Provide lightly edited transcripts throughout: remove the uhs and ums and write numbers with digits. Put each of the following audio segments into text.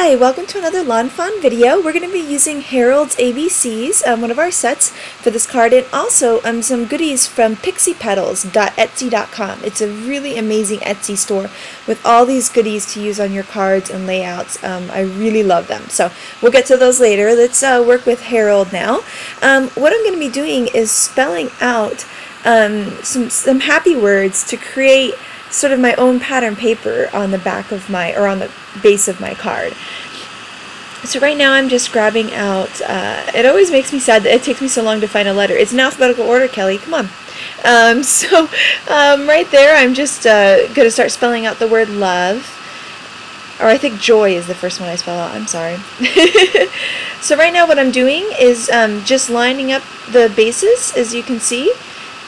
Hi, welcome to another Lawn Fawn video. We're going to be using Harold's ABCs, one of our sets for this card, and also some goodies from pixiepetals.etsy.com. It's a really amazing Etsy store with all these goodies to use on your cards and layouts. I really love them. So we'll get to those later. Let's work with Harold now. What I'm going to be doing is spelling out some happy words to create sort of my own pattern paper on the back of my, or on the base of my card. So right now I'm just grabbing out, it always makes me sad that it takes me so long to find a letter. It's in alphabetical order, Kelly, come on. Right there I'm just going to start spelling out the word love. Or I think joy is the first one I spell out, I'm sorry. So right now what I'm doing is just lining up the bases, as you can see.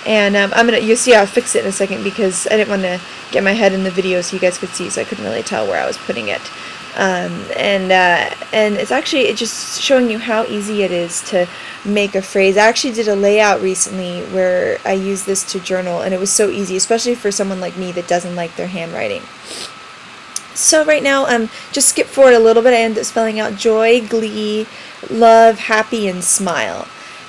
And you'll see I'll fix it in a second because I didn't want to get my head in the video so you guys could see, so I couldn't really tell where I was putting it. And it's actually just showing you how easy it is to make a phrase. I actually did a layout recently where I used this to journal, and it was so easy, especially for someone like me that doesn't like their handwriting. So right now, just skip forward a little bit. I ended up spelling out joy, glee, love, happy, and smile.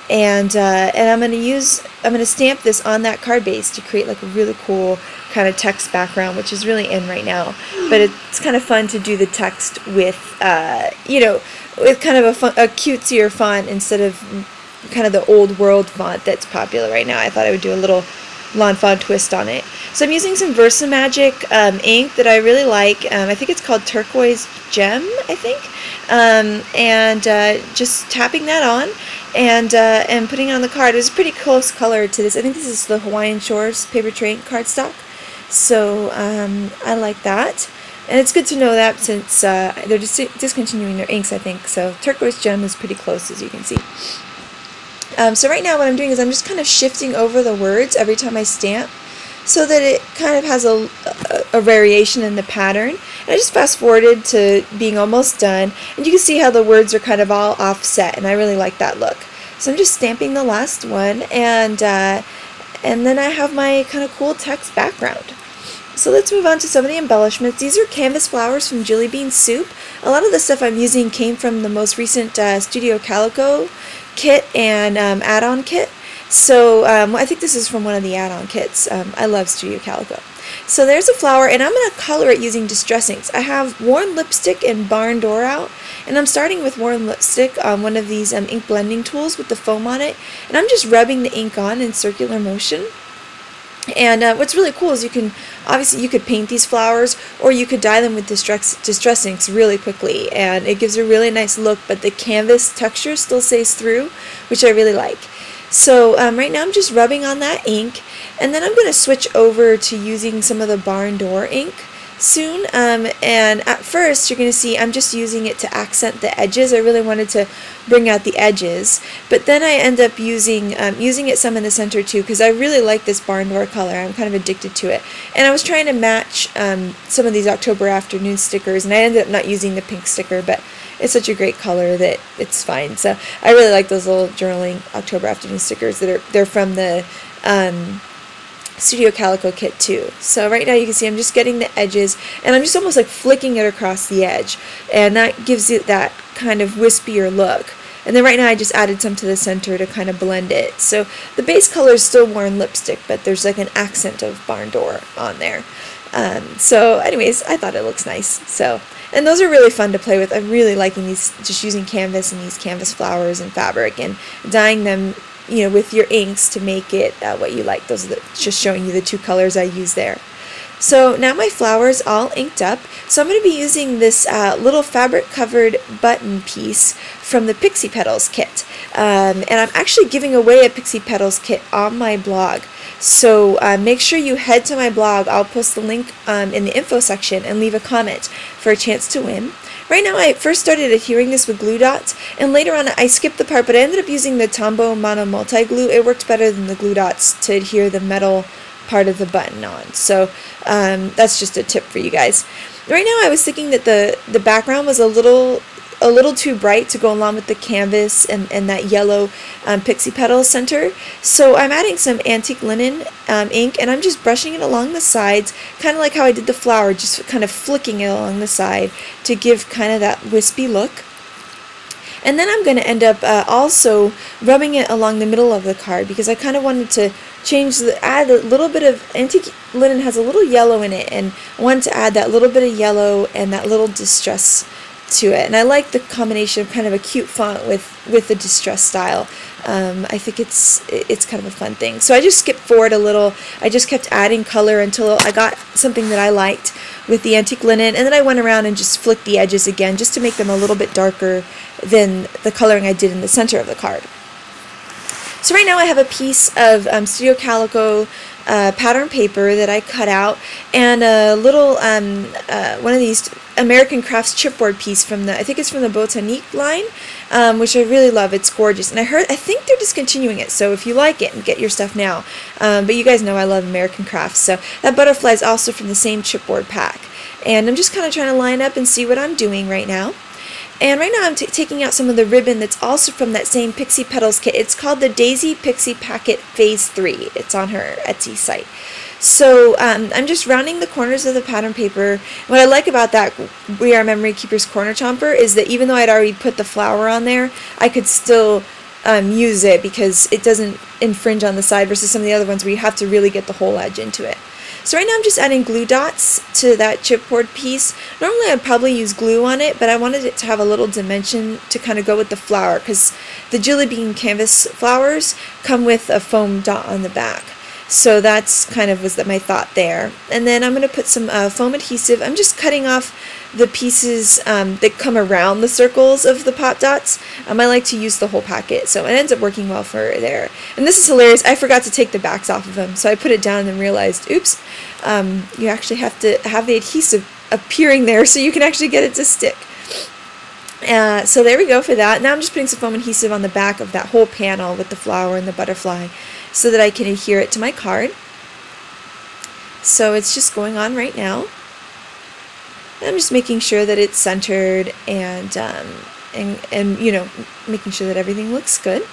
And I'm going to stamp this on that card base to create like a really cool kind of text background, which is really in right now. But it's kind of fun to do the text with, with kind of a cutesier font instead of kind of the old world font that's popular right now. I thought I would do a little Lawn Fawn twist on it. So I'm using some Versamagic ink that I really like. I think it's called Turquoise Gem, I think. Just tapping that on and putting it on the card. It's a pretty close color to this. I think this is the Hawaiian Shores paper tray cardstock. So I like that. And it's good to know that since they're discontinuing their inks, I think. So Turquoise Gem is pretty close, as you can see. So right now what I'm doing is I'm just kind of shifting over the words every time I stamp so that it kind of has a variation in the pattern. And I just fast forwarded to being almost done, and you can see how the words are kind of all offset, and I really like that look. So I'm just stamping the last one, and then I have my kind of cool text background. So let's move on to some of the embellishments. These are canvas flowers from Jelly Bean Soup. A lot of the stuff I'm using came from the most recent Studio Calico kit and add-on kit. So I think this is from one of the add-on kits. I love Studio Calico. So there's a flower, and I'm going to color it using Distress Inks. I have Worn Lipstick and Barn Door out, and I'm starting with Worn Lipstick on one of these ink blending tools with the foam on it, and I'm just rubbing the ink on in circular motion. And what's really cool is you could paint these flowers, or you could dye them with Distress Inks really quickly, and it gives a really nice look, but the canvas texture still stays through, which I really like. So right now I'm just rubbing on that ink, and then I'm going to switch over to using some of the Barn Door ink soon. And at first you're going to see I'm just using it to accent the edges. I really wanted to bring out the edges, but then I end up using it some in the center too, because I really like this Barn Door color. I'm kind of addicted to it, and I was trying to match some of these October Afternoon stickers, and I ended up not using the pink sticker, but it's such a great color that it's fine. So I really like those little journaling October Afternoon stickers they're from the Studio Calico kit too. So right now you can see I'm just getting the edges, and I'm just almost like flicking it across the edge, and that gives it that kind of wispier look. And then right now I just added some to the center to kind of blend it. So the base color is still Worn Lipstick, but there's like an accent of Barn Door on there. So anyways, I thought it looks nice. So, and those are really fun to play with. I'm really liking these, just using canvas and these canvas flowers and fabric and dyeing them, with your inks to make it what you like. Those are just showing you the two colors I use there. So now my flower's all inked up. So I'm going to be using this little fabric covered button piece from the Pixie Petals kit. And I'm actually giving away a Pixie Petals kit on my blog. So make sure you head to my blog. I'll post the link in the info section and leave a comment for a chance to win. Right now I first started adhering this with glue dots, and later on I skipped the part, but I ended up using the Tombow Mono Multi Glue. It worked better than the glue dots to adhere the metal part of the button on. So that's just a tip for you guys. Right now I was thinking that the background was a little a little too bright to go along with the canvas and that yellow pixie petal center. So I'm adding some antique linen ink, and I'm just brushing it along the sides, kind of like how I did the flower, just kind of flicking it along the side to give kind of that wispy look. And then I'm going to end up also rubbing it along the middle of the card, because I kind of wanted to add a little bit of, antique linen has a little yellow in it, and I wanted to add that little bit of yellow and that little distress to it. And I like the combination of kind of a cute font with the distress style. I think it's kind of a fun thing. So I just skipped forward a little. I just kept adding color until I got something that I liked with the antique linen, and then I went around and just flicked the edges again just to make them a little bit darker than the coloring I did in the center of the card. So right now I have a piece of Studio Calico pattern paper that I cut out, and a little one of these American Crafts chipboard piece from I think it's from the Botanique line, which I really love. It's gorgeous, and I think they're discontinuing it, so if you like it, get your stuff now. But you guys know I love American Crafts, so that butterfly is also from the same chipboard pack. And I'm just kind of trying to line up and see what I'm doing right now. And right now I'm taking out some of the ribbon that's also from that same Pixie Petals kit. It's called the Daisy Pixie Packet Phase 3. It's on her Etsy site. So I'm just rounding the corners of the pattern paper. What I like about that We Are Memory Keepers corner chomper is that even though I'd already put the flower on there, I could still use it because it doesn't infringe on the side versus some of the other ones where you have to really get the whole edge into it. So right now I'm just adding glue dots to that chipboard piece. Normally I'd probably use glue on it, but I wanted it to have a little dimension to kind of go with the flower, because the Jelly Bean canvas flowers come with a foam dot on the back. So that's kind of was my thought there. And then I'm going to put some foam adhesive. I'm just cutting off the pieces that come around the circles of the pop dots. I like to use the whole packet, so it ends up working well for there. And this is hilarious. I forgot to take the backs off of them, so I put it down and then realized, oops, you actually have to have the adhesive appearing there so you can actually get it to stick. So there we go for that. Now I'm just putting some foam adhesive on the back of that whole panel with the flower and the butterfly so that I can adhere it to my card. So it's just going on right now. I'm just making sure that it's centered and you know, making sure that everything looks good.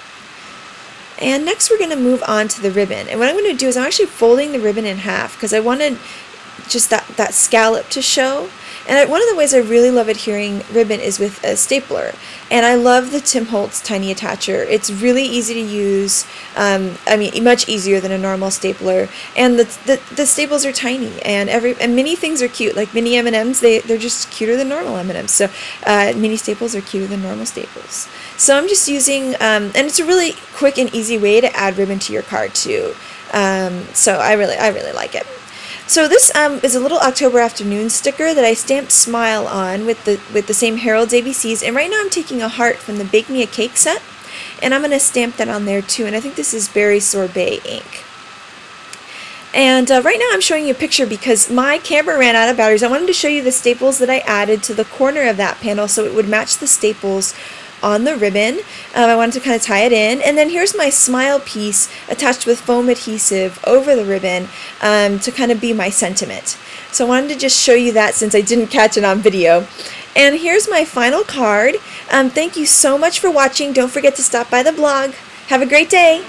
And next we're going to move on to the ribbon. And what I'm going to do is I'm actually folding the ribbon in half because I wanted just that scallop to show. And one of the ways I really love adhering ribbon is with a stapler. And I love the Tim Holtz Tiny Attacher. It's really easy to use. I mean, much easier than a normal stapler. And the staples are tiny, and mini things are cute. Like mini M&Ms, they're just cuter than normal M&Ms. So mini staples are cuter than normal staples. So I'm just using, and it's a really quick and easy way to add ribbon to your card too. So I really like it. So this is a little October Afternoon sticker that I stamped Smile on with the same Harold's ABCs, and right now I'm taking a heart from the Bake Me a Cake set, and I'm going to stamp that on there too, and I think this is Berry Sorbet ink. And right now I'm showing you a picture because my camera ran out of batteries. I wanted to show you the staples that I added to the corner of that panel so it would match the staples on the ribbon. I wanted to kind of tie it in, and then here's my smile piece attached with foam adhesive over the ribbon to kind of be my sentiment. So I wanted to just show you that since I didn't catch it on video. And here's my final card. Thank you so much for watching. Don't forget to stop by the blog. Have a great day.